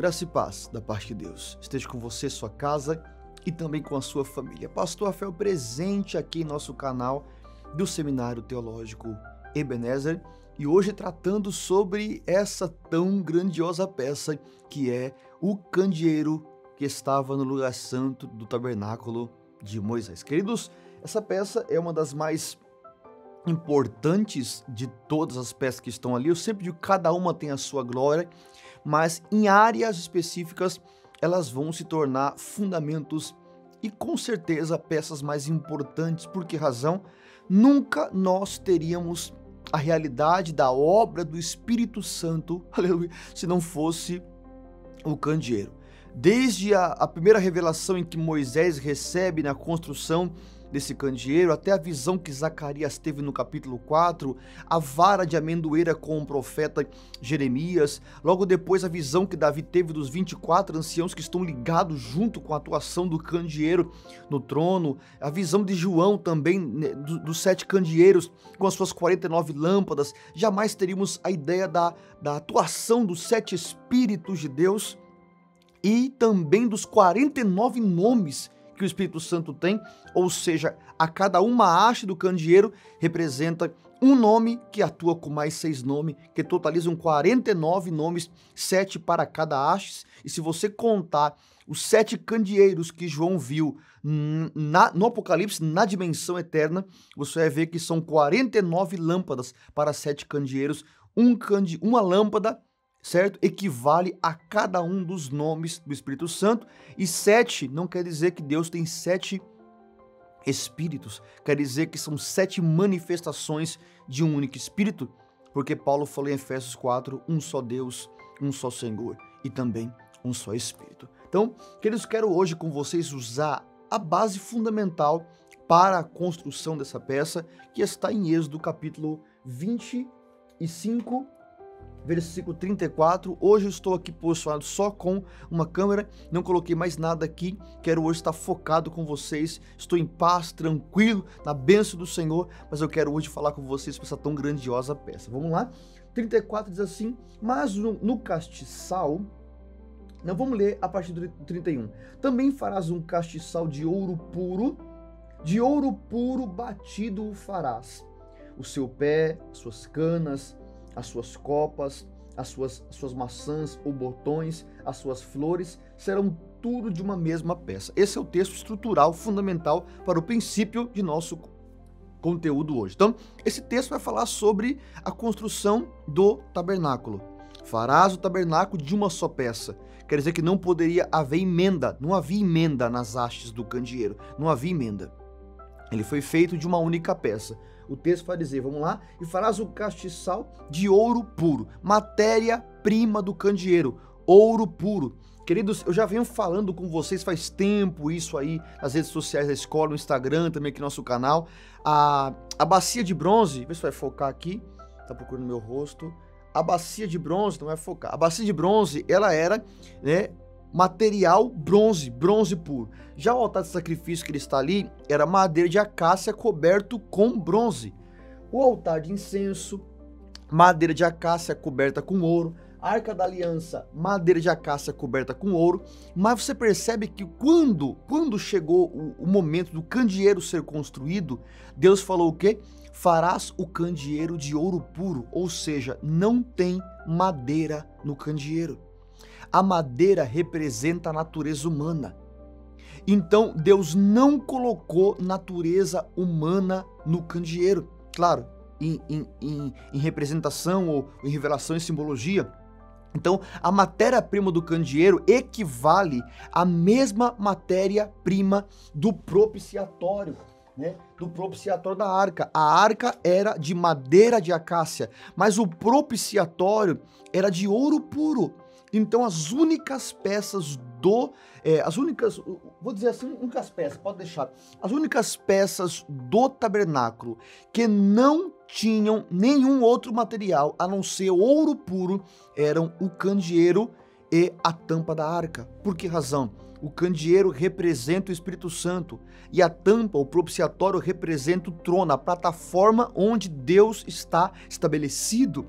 Graça e paz da parte de Deus esteja com você, sua casa e também com a sua família. Pastor Rafael presente aqui em nosso canal do Seminário Teológico Ebenezer e hoje tratando sobre essa tão grandiosa peça que é o candeeiro que estava no lugar santo do tabernáculo de Moisés. Queridos, essa peça é uma das mais importantes de todas as peças que estão ali. Eu sempre digo que cada uma tem a sua glória, mas em áreas específicas elas vão se tornar fundamentos e com certeza peças mais importantes. Por que razão? Nunca nós teríamos a realidade da obra do Espírito Santo, aleluia, se não fosse o candeeiro. Desde a primeira revelação em que Moisés recebe na construção desse candeeiro, até a visão que Zacarias teve no capítulo 4, a vara de amendoeira com o profeta Jeremias, logo depois a visão que Davi teve dos 24 anciãos que estão ligados junto com a atuação do candeeiro no trono, a visão de João também, né, dos 7 candeeiros com as suas 49 lâmpadas. Jamais teríamos a ideia da atuação dos 7 Espíritos de Deus e também dos 49 nomes que o Espírito Santo tem, ou seja, a cada uma haste do candeeiro representa um nome que atua com mais 6 nomes, que totalizam 49 nomes, 7 para cada haste. E se você contar os 7 candeeiros que João viu no Apocalipse, na dimensão eterna, você vai ver que são 49 lâmpadas para 7 candeeiros, uma lâmpada, certo? Equivale a cada um dos nomes do Espírito Santo. E 7 não quer dizer que Deus tem 7 Espíritos, quer dizer que são 7 manifestações de um único Espírito, porque Paulo falou em Efésios 4, um só Deus, um só Senhor e também um só Espírito. Então, queridos, quero hoje com vocês usar a base fundamental para a construção dessa peça, que está em Êxodo capítulo 25, versículo 34, hoje eu estou aqui posicionado só com uma câmera, não coloquei mais nada aqui, quero hoje estar focado com vocês, estou em paz, tranquilo, na bênção do Senhor, mas eu quero hoje falar com vocês sobre essa tão grandiosa peça. Vamos lá? 34 diz assim, mas no castiçal, não, vamos ler a partir do 31, também farás um castiçal de ouro puro batido o farás, o seu pé, as suas canas, as suas copas, as suas maçãs ou botões, as suas flores, serão tudo de uma mesma peça. Esse é o texto estrutural fundamental para o princípio de nosso conteúdo hoje. Então, esse texto vai falar sobre a construção do tabernáculo. Farás o tabernáculo de uma só peça. Quer dizer que não poderia haver emenda, não havia emenda nas hastes do candeeiro, não havia emenda. Ele foi feito de uma única peça. O texto vai dizer, vamos lá, e farás o castiçal de ouro puro, matéria-prima do candeeiro, ouro puro. Queridos, eu já venho falando com vocês faz tempo isso aí, nas redes sociais da escola, no Instagram, também aqui no nosso canal. A bacia de bronze, vê se vai focar aqui, tá procurando meu rosto. A bacia de bronze, não vai focar. A bacia de bronze, ela era, né, material bronze puro. Já o altar de sacrifício que ele está ali era madeira de acácia coberto com bronze. O altar de incenso, madeira de acácia coberta com ouro. A arca da aliança, madeira de acácia coberta com ouro. Mas você percebe que quando chegou o momento do candeeiro ser construído, Deus falou o quê? Farás o candeeiro de ouro puro, ou seja, não tem madeira no candeeiro. A madeira representa a natureza humana. Então, Deus não colocou natureza humana no candeeiro. Claro, em representação ou em revelação e simbologia. Então, a matéria-prima do candeeiro equivale à mesma matéria-prima do propiciatório, né? Do propiciatório da arca. A arca era de madeira de acácia, mas o propiciatório era de ouro puro. Então as únicas peças vou dizer assim, únicas peças, pode deixar, as únicas peças do tabernáculo que não tinham nenhum outro material a não ser ouro puro eram o candeeiro e a tampa da arca. Por que razão? O candeeiro representa o Espírito Santo e a tampa, o propiciatório, representa o trono, a plataforma onde Deus está estabelecido.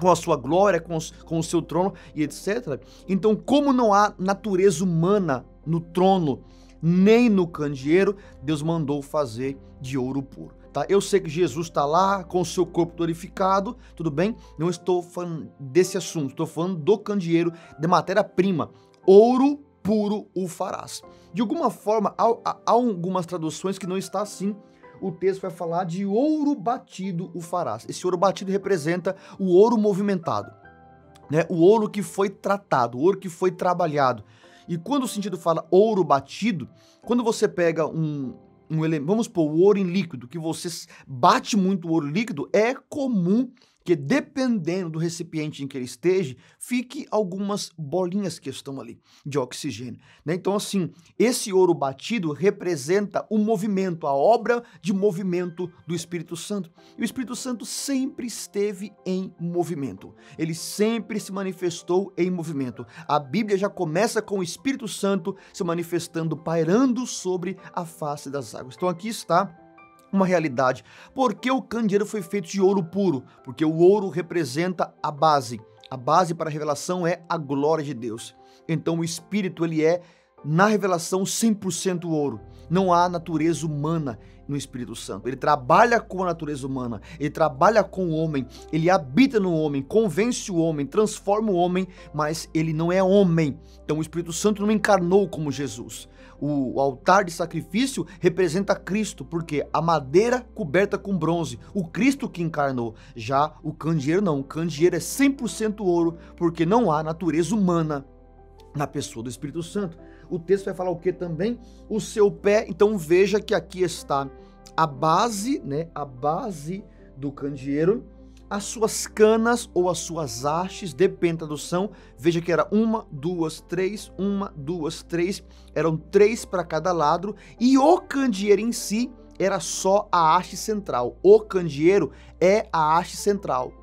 com a sua glória, com o seu trono e etc. Então, como não há natureza humana no trono, nem no candeeiro, Deus mandou fazer de ouro puro. Tá? Eu sei que Jesus está lá com o seu corpo glorificado, tudo bem? Não estou falando desse assunto, estou falando do candeeiro, de matéria-prima. Ouro puro o farás. De alguma forma, há algumas traduções que não está assim. O texto vai falar de ouro batido o farás. Esse ouro batido representa o ouro movimentado, né? O ouro que foi tratado, o ouro que foi trabalhado. E quando o sentido fala ouro batido, quando você pega um elemento, vamos supor, o ouro em líquido, que você bate muito o ouro líquido, é comum que, dependendo do recipiente em que ele esteja, fique algumas bolinhas que estão ali de oxigênio, né? Então, assim, esse ouro batido representa o movimento, a obra de movimento do Espírito Santo. E o Espírito Santo sempre esteve em movimento. Ele sempre se manifestou em movimento. A Bíblia já começa com o Espírito Santo se manifestando, pairando sobre a face das águas. Então, aqui está uma realidade. Por que o candeeiro foi feito de ouro puro? Porque o ouro representa a base. A base para a revelação é a glória de Deus. Então o Espírito, ele é, na revelação, 100% ouro. Não há natureza humana no Espírito Santo. Ele trabalha com a natureza humana, ele trabalha com o homem, ele habita no homem, convence o homem, transforma o homem, mas ele não é homem. Então o Espírito Santo não encarnou como Jesus. O altar de sacrifício representa Cristo, porque a madeira coberta com bronze, o Cristo que encarnou. Já o candeeiro não, o candeeiro é 100% ouro, porque não há natureza humana na pessoa do Espírito Santo. O texto vai falar o que também? O seu pé. Então veja que aqui está a base, né? A base do candeeiro, as suas canas ou as suas hastes, depende da tradução. Veja que era 1, 2, 3, 1, 2, 3, eram 3 para cada lado, e o candeeiro em si era só a haste central. O candeeiro é a haste central,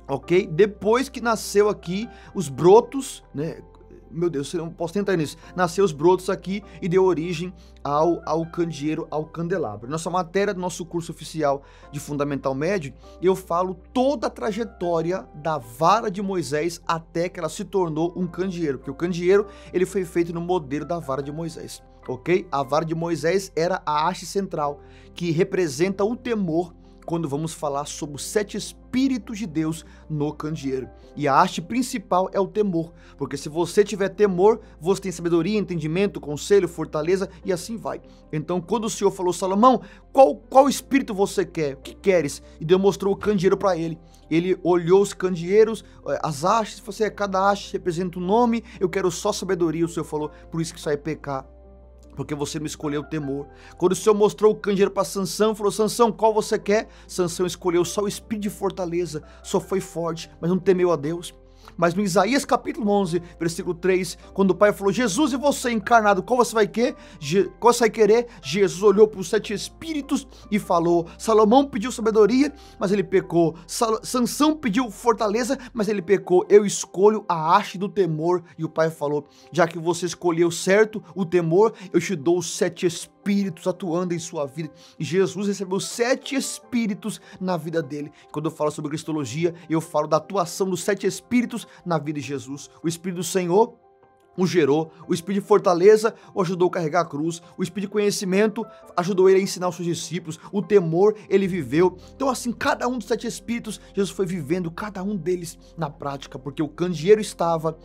ok? Depois que nasceu aqui os brotos, né? Meu Deus, eu não posso entrar nisso. Nasceu os brotos aqui e deu origem ao candeeiro, ao candelabro. Nossa matéria do nosso curso oficial de Fundamental Médio, eu falo toda a trajetória da vara de Moisés até que ela se tornou um candeeiro, porque o candeeiro, ele foi feito no modelo da vara de Moisés, ok? A vara de Moisés era a haste central, que representa o temor, quando vamos falar sobre os 7 Espíritos de Deus no candeeiro. E a haste principal é o temor, porque se você tiver temor, você tem sabedoria, entendimento, conselho, fortaleza e assim vai. Então, quando o Senhor falou, Salomão, qual espírito você quer? O que queres? E Deus mostrou o candeeiro para ele. Ele olhou os candeeiros, as hastes, falou assim, cada haste representa um nome, eu quero só sabedoria. O Senhor falou, por isso que isso aí é pecar, porque você me escolheu o temor. Quando o Senhor mostrou o candeeiro para Sansão, falou, Sansão, qual você quer? Sansão escolheu só o espírito de fortaleza, só foi forte, mas não temeu a Deus. Mas no Isaías capítulo 11, versículo 3, quando o pai falou, Jesus, e você encarnado, qual você vai querer? Qual você vai querer? Jesus olhou para os 7 espíritos e falou, Salomão pediu sabedoria, mas ele pecou. Sansão pediu fortaleza, mas ele pecou. Eu escolho a haste do temor. E o pai falou, já que você escolheu certo o temor, eu te dou os 7 espíritos atuando em sua vida. E Jesus recebeu 7 espíritos na vida dele. Quando eu falo sobre cristologia, eu falo da atuação dos 7 espíritos na vida de Jesus. O Espírito do Senhor o gerou, o espírito de fortaleza o ajudou a carregar a cruz, o espírito de conhecimento ajudou ele a ensinar os seus discípulos, o temor ele viveu. Então assim, cada um dos 7 espíritos, Jesus foi vivendo cada um deles na prática, porque o candeeiro estava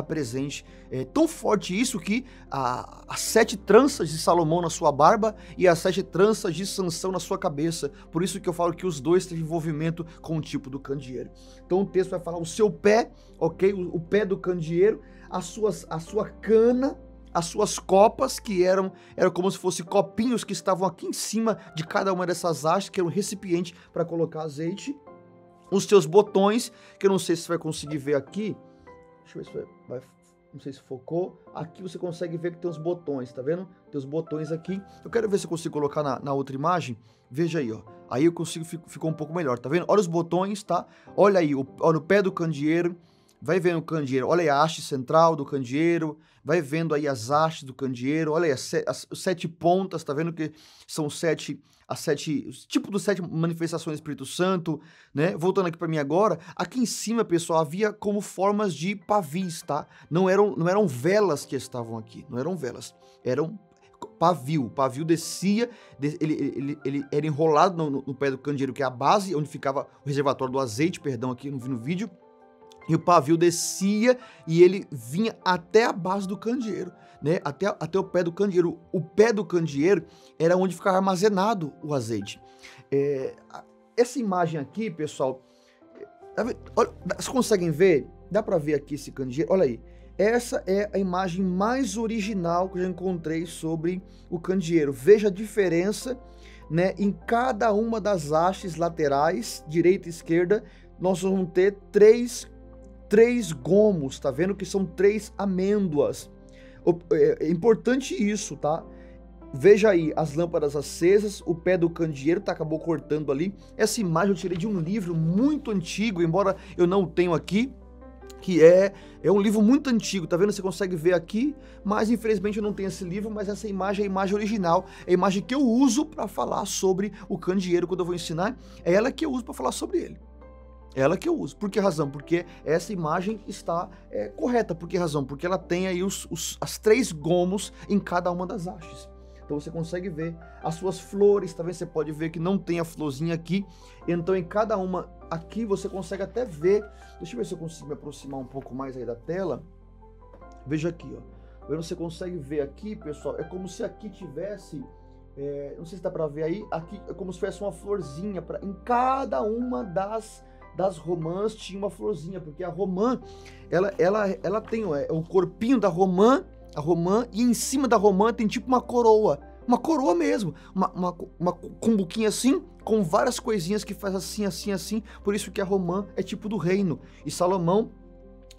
presente. É tão forte isso que as 7 tranças de Salomão na sua barba e as 7 tranças de Sansão na sua cabeça. Por isso que eu falo que os dois têm envolvimento com o tipo do candeeiro. Então o texto vai falar o seu pé, ok? O pé do candeeiro, a sua cana, as suas copas, que eram como se fossem copinhos que estavam aqui em cima de cada uma dessas hastes, que era um recipiente para colocar azeite. Os seus botões, que eu não sei se você vai conseguir ver aqui. Deixa eu ver se vai, não sei se focou. Aqui você consegue ver que tem os botões, tá vendo? Tem os botões aqui. Eu quero ver se eu consigo colocar na outra imagem. Veja aí, ó. Aí eu consigo, ficou um pouco melhor, tá vendo? Olha os botões, tá? Olha aí, olha o pé do candeeiro. vai vendo o candeeiro, olha aí a haste central do candeeiro, vai vendo aí as hastes do candeeiro, olha aí as 7 pontas, tá vendo que são os tipo dos 7 manifestações do Espírito Santo, né? Voltando aqui para mim agora, aqui em cima, pessoal, havia como formas de pavis, tá? Não eram velas que estavam aqui, não eram velas, eram pavio. O pavio descia, ele era enrolado no pé do candeeiro, que é a base, onde ficava o reservatório do azeite, perdão, aqui no vídeo. E o pavio descia e ele vinha até a base do candeeiro, né? Até o pé do candeeiro. O pé do candeeiro era onde ficava armazenado o azeite. Essa imagem aqui, pessoal, olha, vocês conseguem ver? Dá para ver aqui esse candeeiro? Olha aí. Essa é a imagem mais original que eu já encontrei sobre o candeeiro. Veja a diferença, né? Em cada uma das hastes laterais, direita e esquerda, nós vamos ter três gomos, tá vendo que são 3 amêndoas. É importante isso, tá? Veja aí as lâmpadas acesas, o pé do candeeiro acabou cortando ali. Essa imagem eu tirei de um livro muito antigo, embora eu não o tenha aqui, que é um livro muito antigo, tá vendo? Você consegue ver aqui, mas infelizmente eu não tenho esse livro, mas essa imagem é a imagem original, é a imagem que eu uso para falar sobre o candeeiro quando eu vou ensinar, é ela que eu uso para falar sobre ele. Ela que eu uso. Por que razão? Porque essa imagem está correta. Por que razão? Porque ela tem aí as 3 gomos em cada uma das hastes. Então você consegue ver as suas flores, tá vendo? Você pode ver que não tem a florzinha aqui. Então em cada uma aqui você consegue até ver. Deixa eu ver se eu consigo me aproximar um pouco mais aí da tela. Veja aqui, ó. Você consegue ver aqui, pessoal, é como se aqui tivesse... não sei se dá para ver aí. Aqui é como se tivesse uma florzinha. Em cada uma das romãs tinha uma florzinha, porque a romã, ela tem o corpinho da romã, a romã, e em cima da romã tem tipo uma coroa mesmo, uma cumbuquinha assim, com várias coisinhas que faz assim, assim, assim, por isso que a romã é tipo do reino. E Salomão,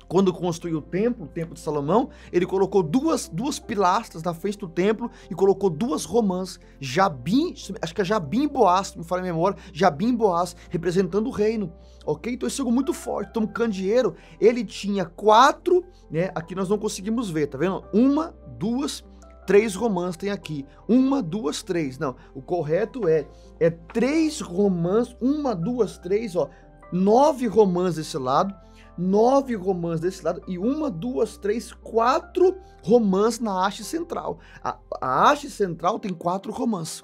quando construiu o templo de Salomão, ele colocou duas pilastras na frente do templo e colocou 2 romãs, Jabim, acho que é Jabim e Boaz, me fala a memória, Jabim e Boaz, representando o reino, ok? Então isso é algo muito forte. Então o candeeiro, ele tinha 4, né? Aqui nós não conseguimos ver, tá vendo? 1, 2, 3 romãs tem aqui. 1, 2, 3. Não, o correto é 3 romãs, 1, 2, 3, ó, 9 romãs desse lado, 9 romãs desse lado e 1, 2, 3, 4 romãs na haste central. A haste central tem 4 romãs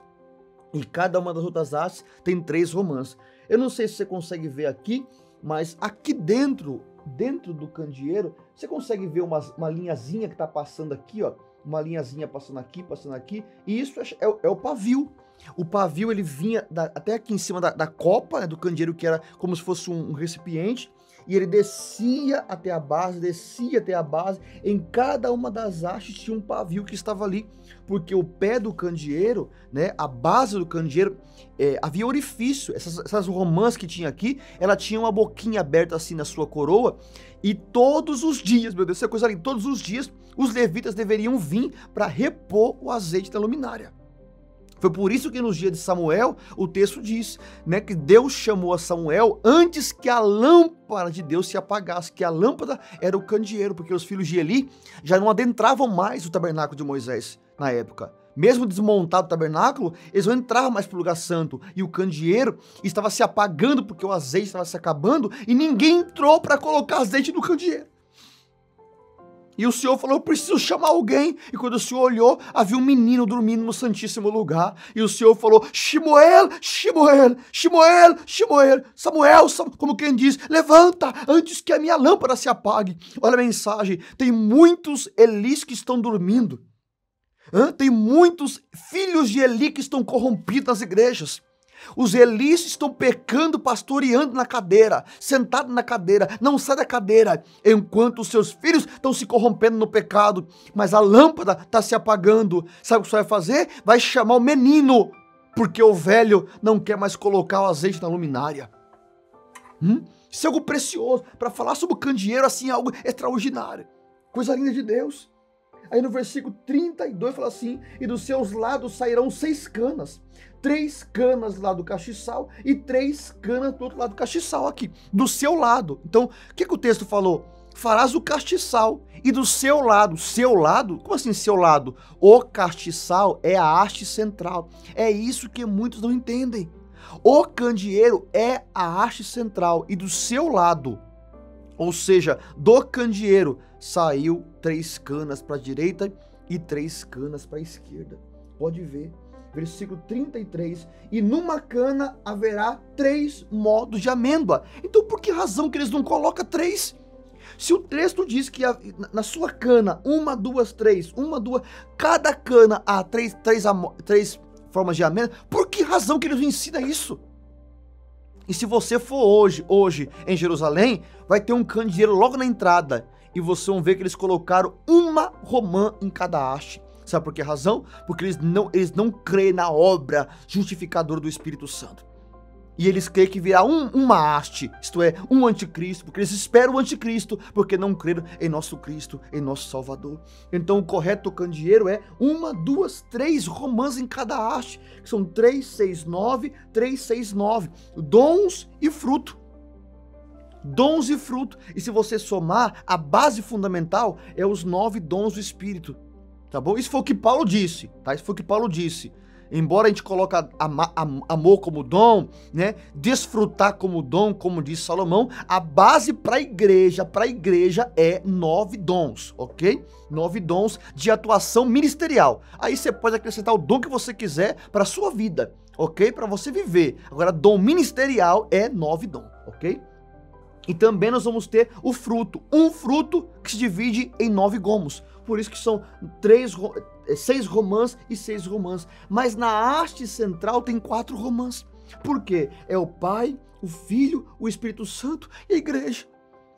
e cada uma das outras hastes tem 3 romãs. Eu não sei se você consegue ver aqui, mas aqui dentro do candeeiro, você consegue ver uma linhazinha que está passando aqui, ó, uma linhazinha passando aqui, e isso é o pavio. O pavio, ele vinha até aqui em cima da copa, né, do candeeiro, que era como se fosse um recipiente, e ele descia até a base, em cada uma das hastes tinha um pavio que estava ali, porque o pé do candeeiro, né, a base do candeeiro, havia orifício. Essas romãs que tinha aqui, ela tinha uma boquinha aberta assim na sua coroa, e todos os dias, meu Deus, essa coisa ali, todos os dias, os levitas deveriam vir para repor o azeite da luminária. Foi por isso que nos dias de Samuel, o texto diz, né, que Deus chamou a Samuel antes que a lâmpada de Deus se apagasse, que a lâmpada era o candeeiro, porque os filhos de Eli já não adentravam mais o tabernáculo de Moisés na época. Mesmo desmontado o tabernáculo, eles não entravam mais para o lugar santo, e o candeeiro estava se apagando porque o azeite estava se acabando, e ninguém entrou para colocar azeite no candeeiro. E o Senhor falou, eu preciso chamar alguém. E quando o Senhor olhou, havia um menino dormindo no santíssimo lugar. E o Senhor falou, Shmuel, Shmuel, Shmuel, Shmuel, Samuel, como quem diz, levanta antes que a minha lâmpada se apague. Olha a mensagem, tem muitos Elis que estão dormindo. Tem muitos filhos de Eli que estão corrompidos nas igrejas. Os Elis estão pecando, pastoreando na cadeira, sentado na cadeira, não sai da cadeira, enquanto os seus filhos estão se corrompendo no pecado, mas a lâmpada está se apagando. Sabe o que você vai fazer? Vai chamar o menino, porque o velho não quer mais colocar o azeite na luminária. Isso é algo precioso, para falar sobre o candeeiro assim, é algo extraordinário, coisa linda de Deus. Aí no versículo 32 fala assim, e dos seus lados sairão 6 canas, 3 canas do lado do castiçal e 3 canas do outro lado do castiçal aqui, do seu lado. Então, o que o texto falou? farás o castiçal, e do seu lado, como assim seu lado? O castiçal é a haste central. É isso que muitos não entendem. O candeeiro é a haste central, e do seu lado, ou seja, do candeeiro, saiu 3 canas para a direita e 3 canas para a esquerda. Pode ver, versículo 33, e numa cana haverá 3 modos de amêndoa. Então por que razão que eles não colocam 3? Se o texto diz que na sua cana, 1, 2, 3, 1, 2, cada cana há 3 formas de amêndoa, por que razão que eles não ensinam isso? E se você for hoje em Jerusalém, vai ter um candeeiro logo na entrada, e vocês vão ver que eles colocaram uma romã em cada haste. Sabe por que razão? Porque eles não creem na obra justificadora do Espírito Santo. E eles creem que virá uma haste, isto é, um anticristo, porque eles esperam o anticristo, porque não creram em nosso Cristo, em nosso Salvador. Então o correto candeeiro é 1, 2, 3 romãs em cada haste, que são 3, 6, 9, 3, 6, 9, dons e fruto. Dons e fruto. E se você somar, a base fundamental é os 9 dons do Espírito. Tá bom? Isso foi o que Paulo disse, tá? Isso foi o que Paulo disse. Embora a gente coloque amor como dom, né? Desfrutar como dom, como diz Salomão, a base para a igreja é 9 dons, ok? 9 dons de atuação ministerial. Aí você pode acrescentar o dom que você quiser para a sua vida, ok? Para você viver. Agora, dom ministerial é 9 dons, ok? E também nós vamos ter o fruto, um fruto que se divide em 9 gomos. Por isso que são 6 romãs e 6 romãs. Mas na haste central tem 4 romãs. Por quê? É o Pai, o Filho, o Espírito Santo e a igreja.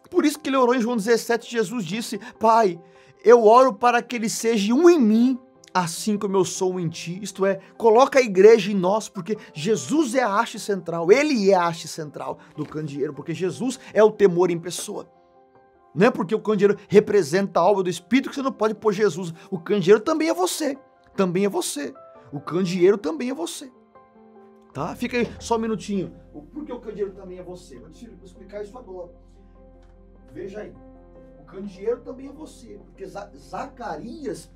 Por isso que ele orou em João 17, Jesus disse: Pai, eu oro para que ele seja um em mim, assim como eu sou um em ti. Isto é, coloca a igreja em nós, porque Jesus é a haste central. Ele é a haste central do candeeiro, porque Jesus é o temor em pessoa. Não é porque o candeeiro representa a obra do Espírito que você não pode pôr Jesus. O candeeiro também é você. Também é você. O candeeiro também é você. Tá? Fica aí só um minutinho. Por que o candeeiro também é você? Vou explicar isso agora. Veja aí. O candeeiro também é você. Porque Zacarias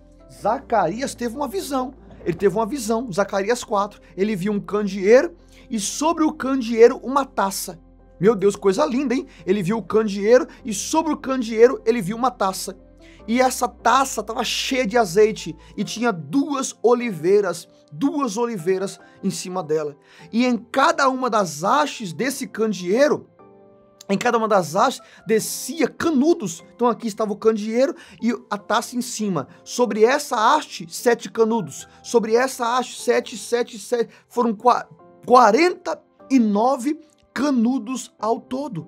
teve uma visão. Ele teve uma visão. Zacarias 4. Ele viu um candeeiro e sobre o candeeiro uma taça. Meu Deus, coisa linda, hein? Ele viu o candeeiro e sobre o candeeiro ele viu uma taça. E essa taça estava cheia de azeite e tinha 2 oliveiras em cima dela. E em cada uma das hastes desse candeeiro, em cada uma das hastes descia canudos. Então aqui estava o candeeiro e a taça em cima. Sobre essa haste, 7 canudos. Sobre essa haste, 7. Foram 49 canudos ao todo.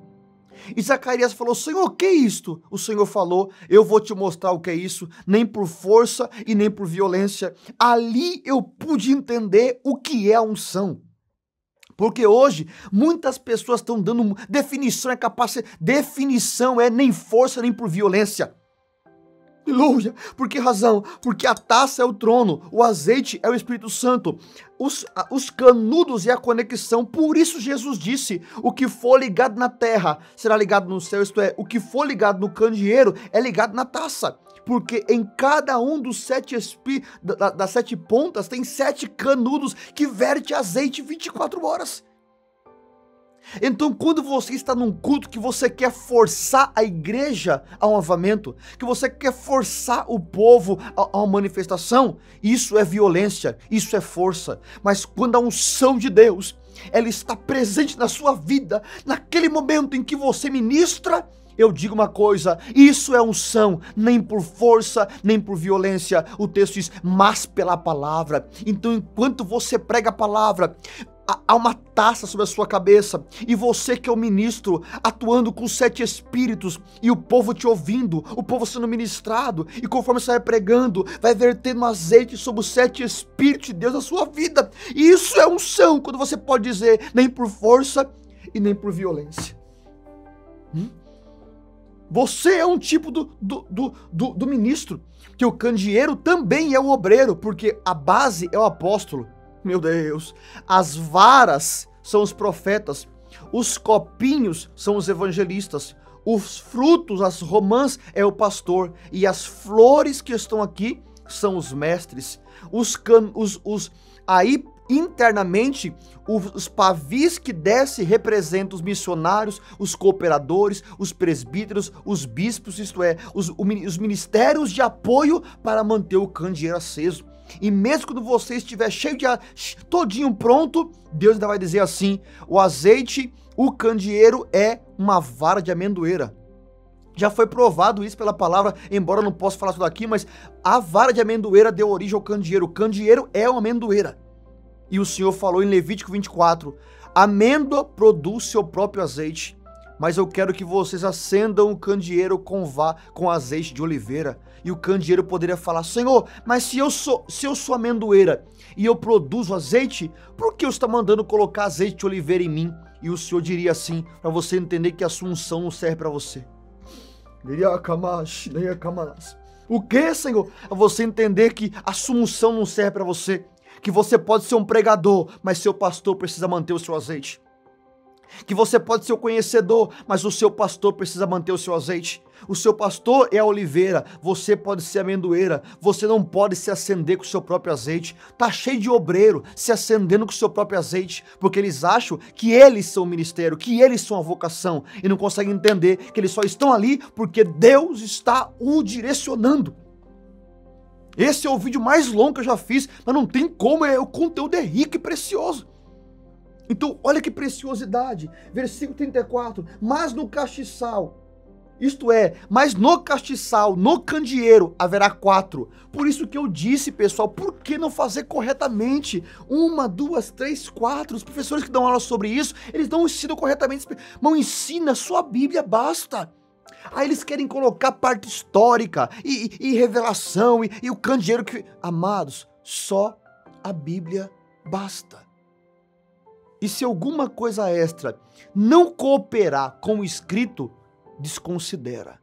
E Zacarias falou: Senhor, o que é isto? O Senhor falou: eu vou te mostrar o que é isso, nem por força e nem por violência. Ali eu pude entender o que é a unção. Porque hoje muitas pessoas estão dando definição, é definição é nem força nem por violência. Aleluia! Por que razão? Porque a taça é o trono, o azeite é o Espírito Santo, os canudos é a conexão. Por isso Jesus disse: o que for ligado na terra será ligado no céu, isto é, o que for ligado no candeeiro é ligado na taça. Porque em cada um dos das 7 pontas tem 7 canudos que verte azeite 24 horas. Então, quando você está num culto que você quer forçar a igreja a um avivamento, que você quer forçar o povo a uma manifestação, isso é violência, isso é força. Mas quando a unção de Deus, ela está presente na sua vida, naquele momento em que você ministra, eu digo uma coisa: isso é unção, nem por força, nem por violência. O texto diz: mas pela palavra. Então, enquanto você prega a palavra, há uma taça sobre a sua cabeça, e você que é o ministro, atuando com 7 espíritos, e o povo te ouvindo, o povo sendo ministrado, e conforme você vai pregando, vai vertendo azeite sobre os 7 espíritos de Deus na sua vida. E isso é unção, quando você pode dizer: nem por força e nem por violência. Você é um tipo do ministro, que o candeeiro também é o obreiro, porque a base é o apóstolo. Meu Deus, as varas são os profetas, os copinhos são os evangelistas, Os frutos, as romãs é o pastor, e as flores que estão aqui são os mestres. Aí internamente, os pavis que desce representam os missionários, os cooperadores, os presbíteros, os bispos, isto é, os ministérios de apoio para manter o candeeiro aceso. E mesmo quando você estiver cheio de todinho pronto, Deus ainda vai dizer assim: o azeite, o candeeiro é uma vara de amendoeira. Já foi provado isso pela palavra, embora eu não possa falar tudo aqui, mas a vara de amendoeira deu origem ao candeeiro. O candeeiro é uma amendoeira. E o Senhor falou em Levítico 24, amêndoa produz seu próprio azeite, mas eu quero que vocês acendam o candeeiro com azeite de oliveira. E o candeeiro poderia falar: Senhor, mas se eu sou amendoeira e eu produzo azeite, por que você está mandando colocar azeite de oliveira em mim? E o Senhor diria assim, para você entender que a sua unção não serve para você. O que, Senhor? É você entender que a sua unção não serve para você. Que você pode ser um pregador, mas seu pastor precisa manter o seu azeite. Que você pode ser o conhecedor, mas o seu pastor precisa manter o seu azeite. O seu pastor é a oliveira, você pode ser a amendoeira. Você não pode se acender com o seu próprio azeite. Tá cheio de obreiro se acendendo com o seu próprio azeite, porque eles acham que eles são o ministério, que eles são a vocação, e não conseguem entender que eles só estão ali porque Deus está o direcionando. Esse é o vídeo mais longo que eu já fiz, mas não tem como, o conteúdo é rico e precioso. Então, olha que preciosidade. Versículo 34. Mas no castiçal, isto é, mas no castiçal, no candeeiro, haverá 4. Por isso que eu disse, pessoal, por que não fazer corretamente? 1, 2, 3, 4. Os professores que dão aula sobre isso, eles não ensinam corretamente. Não ensina, só a Bíblia basta. Aí eles querem colocar parte histórica e revelação e o candeeiro que... Amados, só a Bíblia basta. E se alguma coisa extra não cooperar com o escrito, desconsidera.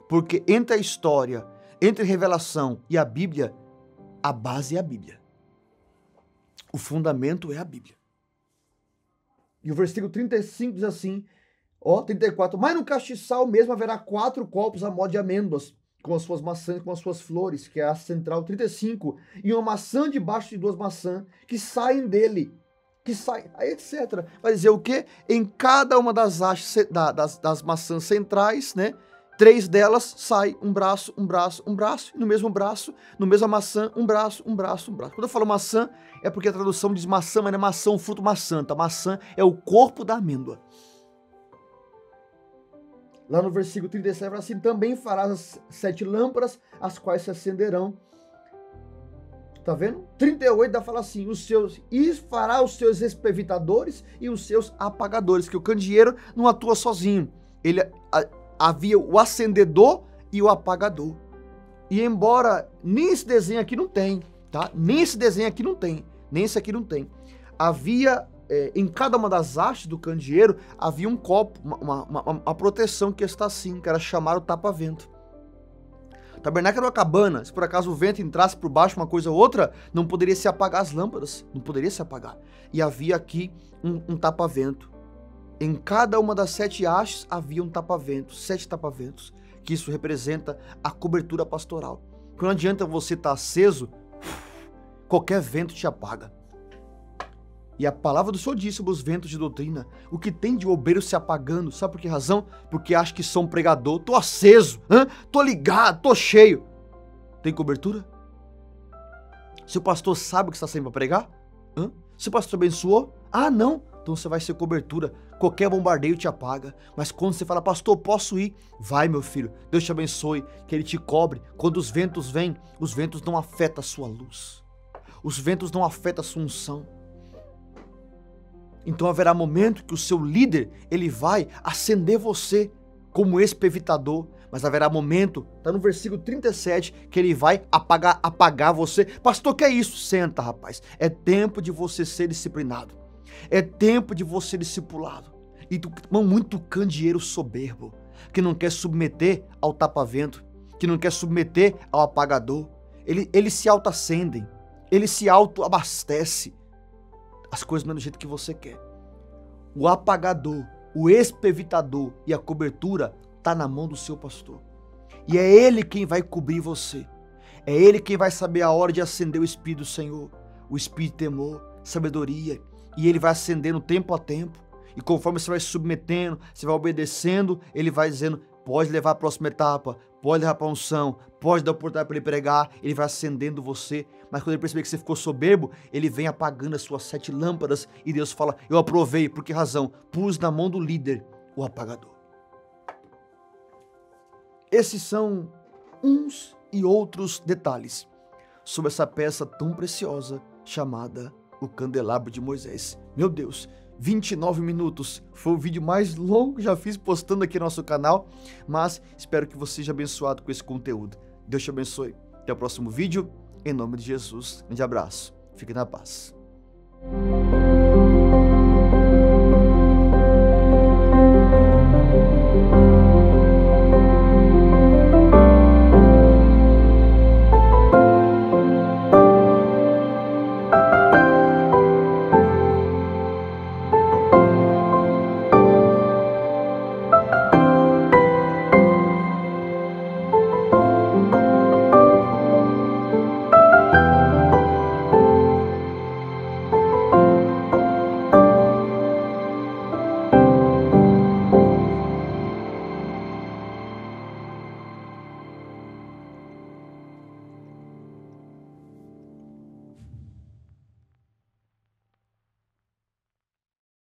Porque entre a história, entre a revelação e a Bíblia, a base é a Bíblia. O fundamento é a Bíblia. E o versículo 35 diz assim, 34, mas no castiçal mesmo haverá 4 copos a modo de amêndoas, com as suas maçãs, com as suas flores, que é a central. 35, e uma maçã debaixo de 2 maçãs, que saem dele, aí etc. Vai dizer o quê? Em cada uma das hastes, das maçãs centrais, né? 3 delas sai um braço, e no mesmo braço, no mesma maçã, um braço. Quando eu falo maçã, é porque a tradução diz maçã, mas não é maçã, um fruto maçã, tá? Maçã é o corpo da amêndoa. Lá no versículo 37, assim, também farás as 7 lâmpadas, as quais se acenderão. Tá vendo? 38 dá fala assim, e fará os seus espevitadores e os seus apagadores, que o candeeiro não atua sozinho. Havia o acendedor e o apagador. E embora nem esse desenho aqui não tem, tá? Nem esse desenho aqui não tem, nem esse aqui não tem. Havia... em cada uma das hastes do candeeiro havia um copo, uma proteção que está assim, que era chamado tapa-vento. Tabernáculo era uma cabana, se por acaso o vento entrasse por baixo uma coisa ou outra, não poderia se apagar as lâmpadas, não poderia se apagar. E havia aqui um tapa-vento. Em cada uma das 7 hastes havia um tapa-vento, 7 tapa-ventos, que isso representa a cobertura pastoral. Porque não adianta você estar aceso, qualquer vento te apaga. E a palavra do Senhor disse sobre os ventos de doutrina, o que tem de obreiro se apagando, sabe por que razão? Porque acha que sou um pregador, tô aceso, tô ligado, tô cheio. Tem cobertura? Se o pastor sabe o que está saindo para pregar? Se o pastor abençoou? Ah, não, então você vai ser cobertura, qualquer bombardeio te apaga. Mas quando você fala, pastor, posso ir? Vai, meu filho, Deus te abençoe, que ele te cobre. Quando os ventos vêm, os ventos não afetam a sua luz, os ventos não afetam a sua unção. Então haverá momento que o seu líder, ele vai acender você como espevitador, mas haverá momento, tá no versículo 37, que ele vai apagar você. Pastor, que é isso? Senta, rapaz. É tempo de você ser disciplinado. É tempo de você ser discipulado. E muito candeeiro soberbo, que não quer submeter ao tapa-vento, que não quer submeter ao apagador. Eles se auto-acendem, eles se auto-abastecem. As coisas não é do jeito que você quer. O apagador, o espevitador e a cobertura está na mão do seu pastor. E é ele quem vai cobrir você. É ele quem vai saber a hora de acender o Espírito do Senhor. O Espírito de temor, sabedoria. E ele vai acendendo tempo a tempo. E conforme você vai se submetendo, você vai obedecendo, ele vai dizendo, pode levar a próxima etapa, pode levar para a unção, pode dar oportunidade para ele pregar, ele vai acendendo você. Mas quando ele perceber que você ficou soberbo, ele vem apagando as suas 7 lâmpadas e Deus fala, eu aprovei, por que razão? Pus na mão do líder o apagador. Esses são uns e outros detalhes sobre essa peça tão preciosa chamada o candelabro de Moisés. Meu Deus, 29 minutos, foi o vídeo mais longo que já fiz postando aqui no nosso canal, mas espero que você seja abençoado com esse conteúdo. Deus te abençoe. Até o próximo vídeo, em nome de Jesus. Um grande abraço. Fique na paz.